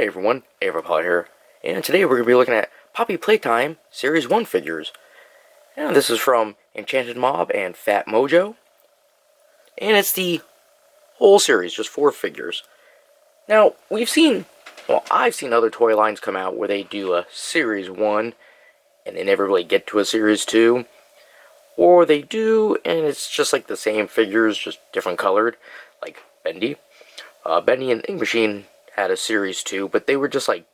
Hey everyone, Poppy here, and today we're going to be looking at Poppy Playtime Series 1 figures. And this is from Enchanted Mob and PhatMojo, and it's the whole series, just 4 figures. Now, I've seen other toy lines come out where they do a Series 1, and they never really get to a Series 2, or they do, and it's just like the same figures, just different colored, like Bendy. Bendy and Ink Machine had a Series 2, but they were just like,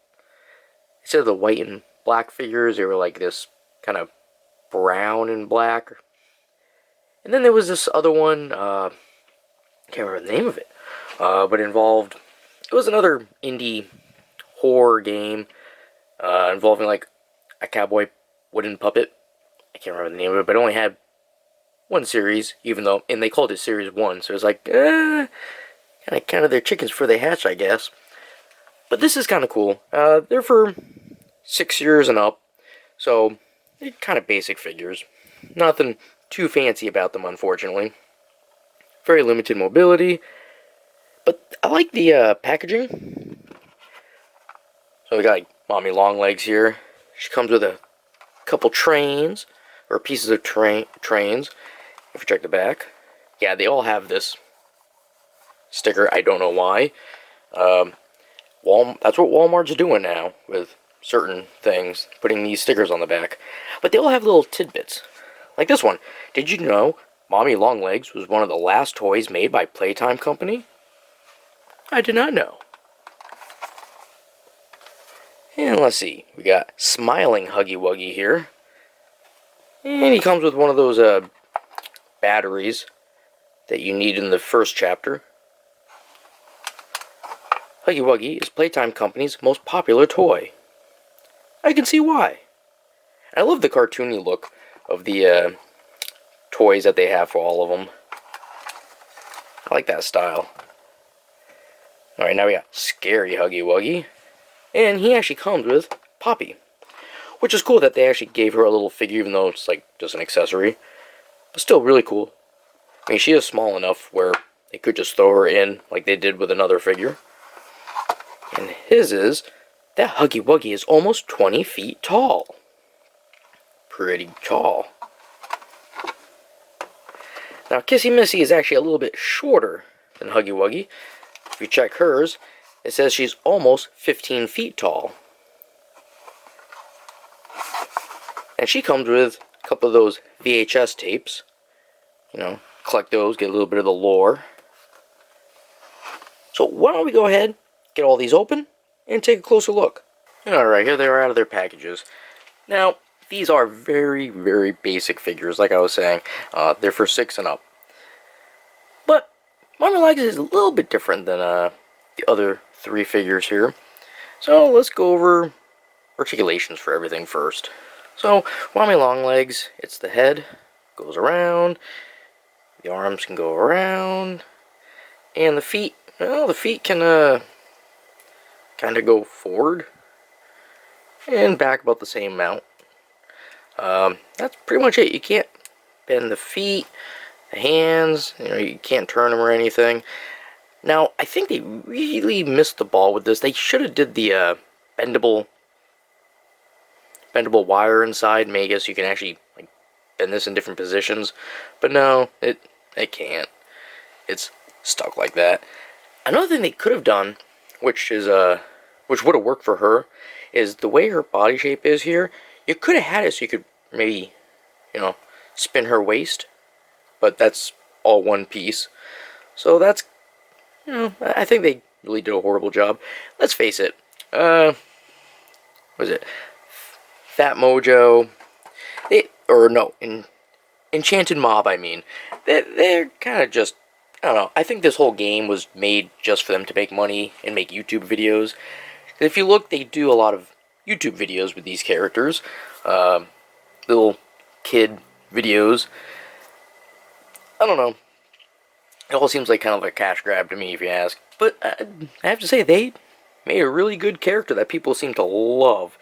instead of the white and black figures, they were like this kind of brown and black. And then there was this other one, I can't remember the name of it, but it was another indie horror game, involving like a cowboy wooden puppet. I can't remember the name of it, but it only had one series, and they called it Series 1, so it was like, kind of their chickens before they hatch, I guess. But this is kind of cool. They're for 6 years and up, so they're kind of basic figures. Nothing too fancy about them, unfortunately. Very limited mobility, but I like the packaging. So we got like Mommy Longlegs here. She comes with a couple trains, or pieces of trains. If you check the back, yeah, they all have this sticker. I don't know why. That's what Walmart's doing now with certain things, putting these stickers on the back. But they all have little tidbits. Like this one. Did you know Mommy Longlegs was one of the last toys made by Playtime Company? I did not know. And let's see. We got Smiling Huggy Wuggy here. And he comes with one of those batteries that you need in the first chapter. Huggy Wuggy is Playtime Company's most popular toy. I can see why. I love the cartoony look of the toys that they have for all of them. I like that style. Alright, now we got Scary Huggy Wuggy. And he actually comes with Poppy. Which is cool that they actually gave her a little figure, even though it's like just an accessory. But still really cool. I mean, she is small enough where they could just throw her in like they did with another figure. And that Huggy Wuggy is almost 20 feet tall. Pretty tall. Now, Kissy Missy is actually a little bit shorter than Huggy Wuggy. If you check hers, it says she's almost 15 feet tall. And she comes with a couple of those VHS tapes. You know, collect those, get a little bit of the lore. So why don't we go ahead, get all these open, and take a closer look. Alright, here they are out of their packages. Now, these are very, very basic figures, like I was saying. They're for 6 and up. But Mommy Longlegs is a little bit different than the other 3 figures here. So let's go over articulations for everything first. So, Mommy Longlegs, it's the head, goes around, the arms can go around, and the feet, well, the feet can kind of go forward and back about the same amount. That's pretty much it. You can't bend the feet, the hands, you can't turn them or anything. Now, I think they really missed the ball with this. They should have did the bendable wire inside. Maybe I guess you can actually like bend this in different positions, but no, it can't. It's stuck like that. Another thing they could have done, which would have worked for her, is the way her body shape is here. You could have had it so you could maybe, spin her waist, but that's all one piece. So that's, I think they really did a horrible job. Let's face it. What was it? PhatMojo. Enchanted Mob, I mean. They're kind of just, I don't know. I think this whole game was made just for them to make money and make YouTube videos. If you look, they do a lot of YouTube videos with these characters. Little kid videos. I don't know. It all seems like kind of a cash grab to me, if you ask. But I have to say, they made a really good character that people seem to love.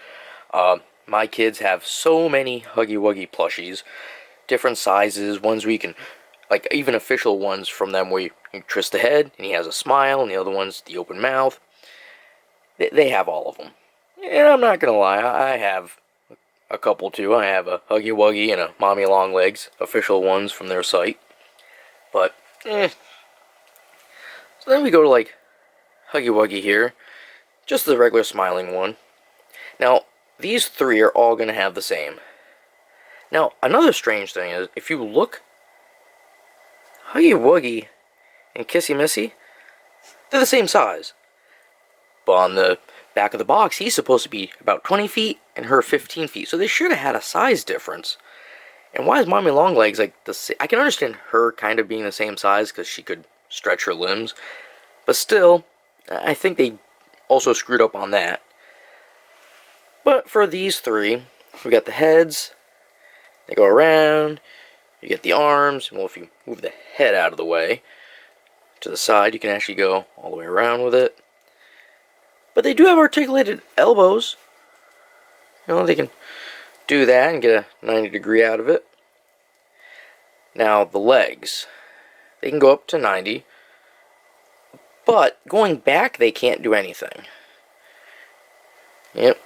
My kids have so many Huggy Wuggy plushies. Different sizes, ones where you can, like even official ones from them where you twist the head and he has a smile, and the other one's the open mouth. They have all of them. And I'm not gonna lie, I have a couple too. I have a Huggy Wuggy and a Mommy Longlegs, official ones from their site. But, So then we go to like Huggy Wuggy here, just the regular smiling one. Now, these three are all gonna have the same. Now, another strange thing is, if you look, Huggy Wuggy and Kissy Missy, they're the same size. But on the back of the box, he's supposed to be about 20 feet and her 15 feet. So they should have had a size difference. And why is Mommy Longlegs like the same? I can understand her kind of being the same size because she could stretch her limbs. But still, I think they also screwed up on that. But for these three, we got the heads. They go around. You get the arms. Well, if you move the head out of the way to the side, you can actually go all the way around with it. But they do have articulated elbows. You know, they can do that and get a 90-degree out of it. Now, the legs. They can go up to 90. But going back, they can't do anything. Yep.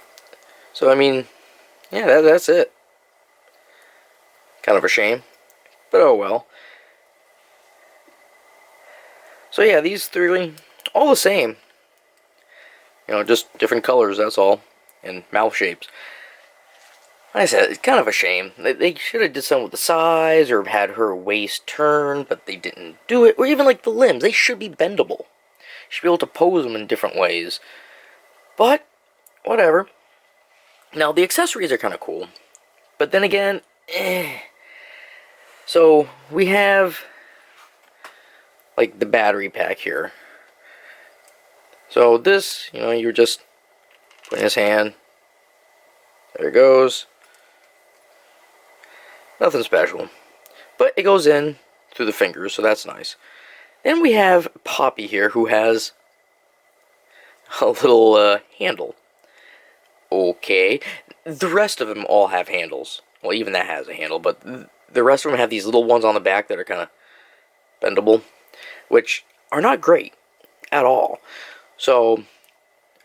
So, I mean, yeah, that's it. Kind of a shame. But oh well. So yeah, these three, all the same. You know, just different colors, that's all. And mouth shapes. Like I said, it's kind of a shame. They should have did something with the size, or had her waist turn, but they didn't do it. Or even like the limbs, they should be bendable. You should be able to pose them in different ways. But, whatever. Now, the accessories are kind of cool. But then again, So, we have, like, the battery pack here. So, this, you know, you're just putting his hand. There it goes. Nothing special. But it goes in through the fingers, so that's nice. Then we have Poppy here, who has a little handle. Okay. The rest of them all have handles. Well, even that has a handle, but the rest of them have these little ones on the back that are kind of bendable, which are not great at all. So,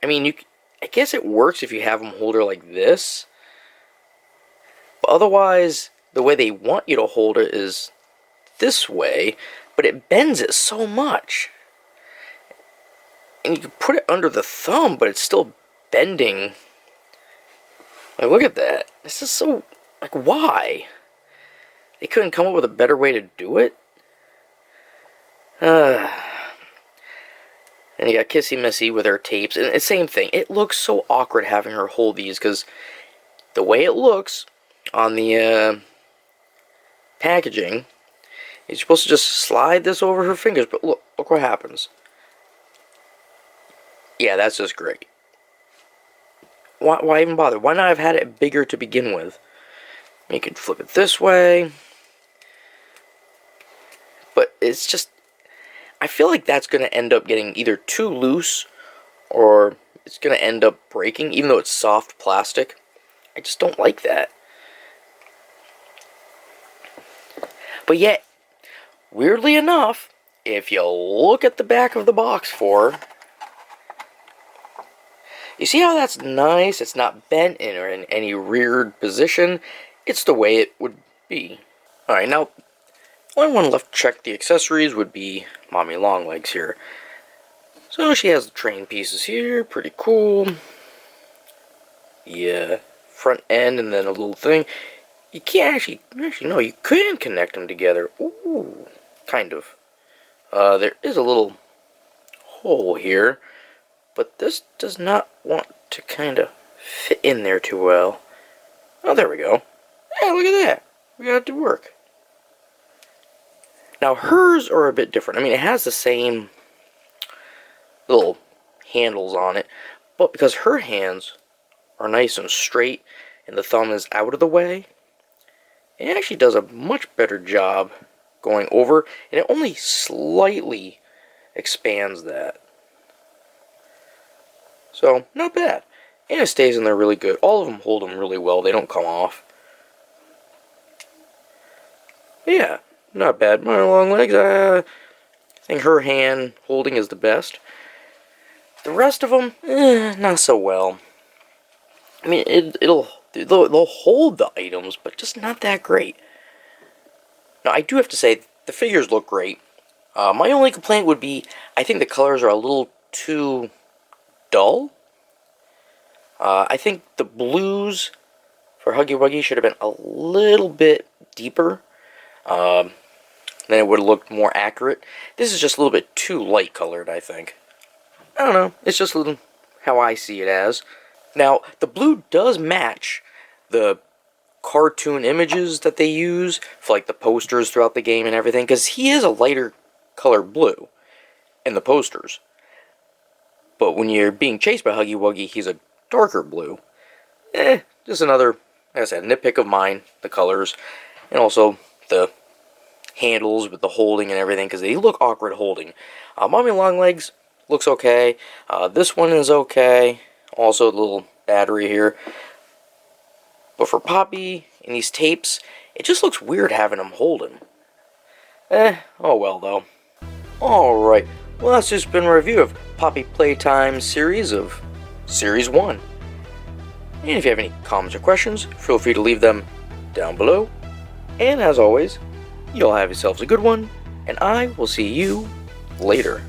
I mean, I guess it works if you have them hold her like this. But otherwise, the way they want you to hold it is this way, but it bends it so much. And you can put it under the thumb, but it's still bending. Like, look at that. This is so, like, why? They couldn't come up with a better way to do it? And you got Kissy Missy with her tapes, and the same thing. It looks so awkward having her hold these, because the way it looks on the packaging, you're supposed to just slide this over her fingers, but look what happens. Yeah, that's just great. Why even bother? Why not have had it bigger to begin with? You can flip it this way. But it's just, I feel like that's going to end up getting either too loose, or it's going to end up breaking, even though it's soft plastic. I just don't like that. But yet, weirdly enough, if you look at the back of the box for her, you see how that's nice? It's not bent in or in any weird position. It's the way it would be. Alright, now, only one left to check the accessories would be Mommy Longlegs here. So she has the train pieces here, pretty cool. The front end and then a little thing. You can't actually no, you can connect them together. Ooh, kind of. There is a little hole here, but this does not want to kind of fit in there too well. Oh, there we go. Yeah, look at that. We got it to work. Now, hers are a bit different. I mean, it has the same little handles on it, but because her hands are nice and straight and the thumb is out of the way, it actually does a much better job going over, and it only slightly expands that. So, not bad. And it stays in there really good. All of them hold them really well. They don't come off. But yeah, not bad. My long legs, I think her hand holding is the best. The rest of them, not so well. I mean, they'll hold the items, but just not that great. Now, I do have to say, the figures look great. My only complaint would be, I think the colors are a little too dull. I think the blues for Huggy Wuggy should have been a little bit deeper. Then it would have looked more accurate. This is just a little bit too light colored, I think. I don't know. It's just a little how I see it as. Now, the blue does match the cartoon images that they use for like the posters throughout the game and everything, because he is a lighter colored blue in the posters. But when you're being chased by Huggy Wuggy, he's a darker blue. Just another, like I said, nitpick of mine, the colors, and also the handles with the holding and everything, because they look awkward holding. Mommy Longlegs looks okay. This one is okay. Also, the little battery here. But for Poppy and these tapes, it just looks weird having him hold him. Oh well though. Alright, well that's just been a review of Poppy Playtime series of Series 1. And if you have any comments or questions, feel free to leave them down below. And as always, you all have yourselves a good one, and I will see you later.